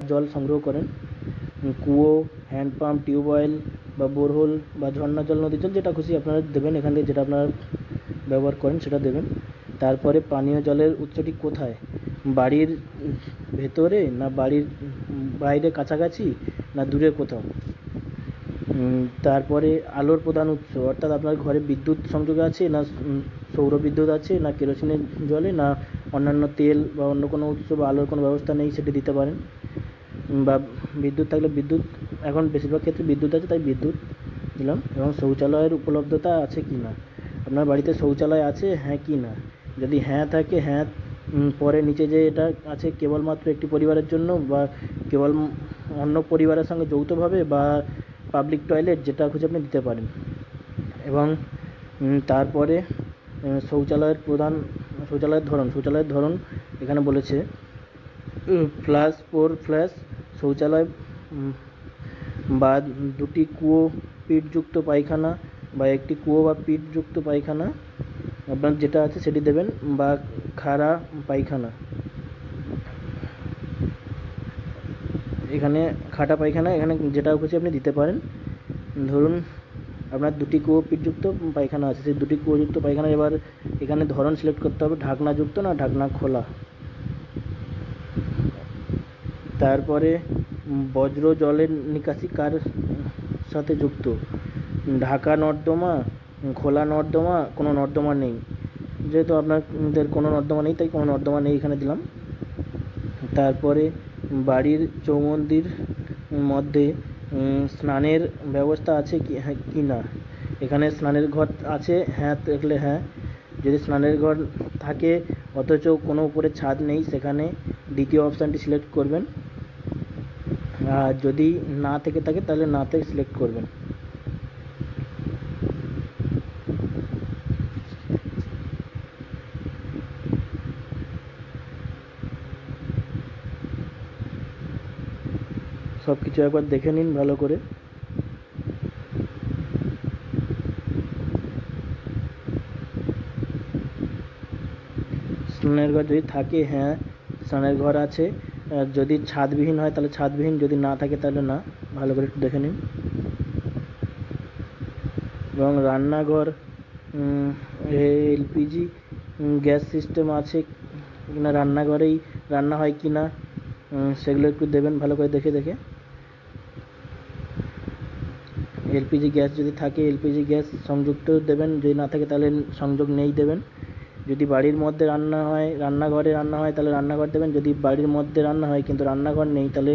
জল সংগ্রহ করেন, কুয়ো, হ্যান্ড পাম্প, টিউবওয়েল বা বোরহোল বা ঝর্ণা জল, নদীর জল, যেটা খুশি আপনারা দেবেন, এখান থেকে যেটা আপনারা ব্যবহার করেন সেটা দেবেন। তারপরে পানীয় জলের উৎসটি কোথায়, বাড়ির ভেতরে না বাড়ির বাইরে কাছাকাছি না দূরে কোথাও। তারপরে আলোর প্রধান উৎস, অর্থাৎ আপনার ঘরে বিদ্যুৎ সংযোগ আছে না সৌর বিদ্যুৎ আছে না কেরোসিনের জলে না অন্যান্য তেল বা অন্য কোনো উৎস বা আলোর কোনো ব্যবস্থা নেই, সেটি দিতে পারেন। বা বিদ্যুৎ থাকলে বিদ্যুৎ, এখন বেশিরভাগ ক্ষেত্রে বিদ্যুৎ আছে তাই বিদ্যুৎ দিলাম। এবং শৌচালয়ের উপলব্ধতা আছে কি না, আপনার বাড়িতে শৌচালয় আছে হ্যাঁ কি না, যদি হ্যাঁ থাকে হ্যাঁ, পরে নিচে যে এটা আছে কেবলমাত্র একটি পরিবারের জন্য বা কেবল অন্য পরিবারের সঙ্গে যৌথভাবে বা পাবলিক টয়লেট, যেটা খুঁজে আপনি দিতে পারেন। এবং তারপরে শৌচালয়ের ধরন এখানে বলেছে ফ্ল্যাশ, ফোর ফ্ল্যাশ শৌচালয় বা দুটি কুয়ো পিঠযুক্ত পায়খানা বা একটি কুয়ো বা পিঠযুক্ত পায়খানা, আপনার যেটা আছে সেটি দেবেন, বা খাড়া পায়খানা। এখানে খাটা পায়খানা, এখানে যেটা খুশি আপনি দিতে পারেন। ধরুন আপনার দুটি কুয়ো পিঠযুক্ত পায়খানা আছে, সেই দুটি কুয়োযুক্ত পায়খানা, এবার এখানে ধরন সিলেক্ট করতে হবে, ঢাকনাযুক্ত না ঢাকনা খোলা। তারপরে বজ্র জলের নিকাশি কার সাথে যুক্ত, ঢাকা নর্দমা, খোলা নর্দমা, কোনো নর্দমা নেই, যেহেতু আপনাদের কোনো নর্দমা নেই তাই কোনো নর্দমা নেই এখানে দিলাম। তারপরে বাড়ির চৌমন্দির মধ্যে স্নানের ব্যবস্থা আছে কি হ্যাঁ কি না, এখানে স্নানের ঘর আছে হ্যাঁ দেখলে হ্যাঁ, যদি স্নানের ঘর থাকে অথচ কোনো উপরে ছাদ নেই সেখানে দ্বিতীয় অপশানটি সিলেক্ট করবেন, আর যদি না থেকে থাকে তাহলে না থেকে সিলেক্ট করবেন। সব কিছু একবার দেখে নিন ভালো করে। স্নানের ঘর যদি থাকে হ্যাঁ স্নানের ঘর আছে, যদি ছাদবিহীন হয় তাহলে ছাদবিহীন, যদি না থাকে তাহলে না, ভালো করে একটু দেখে নিন। এবং রান্নাঘর, এলপিজি গ্যাস সিস্টেম আছে কিনা, রান্নাঘরেই রান্না হয় কি না, সেগুলো একটু দেবেন ভালো করে দেখে দেখে। এলপিজি গ্যাস যদি থাকে এলপিজি গ্যাস সংযুক্ত দেবেন, যদি না থাকে তাহলে সংযোগ নেই দেবেন। যদি বাড়ির মধ্যে রান্না হয়, রান্নাঘরে রান্না হয় তাহলে রান্নাঘর দেবেন, যদি বাড়ির মধ্যে রান্না হয় কিন্তু রান্নাঘর নেই তাহলে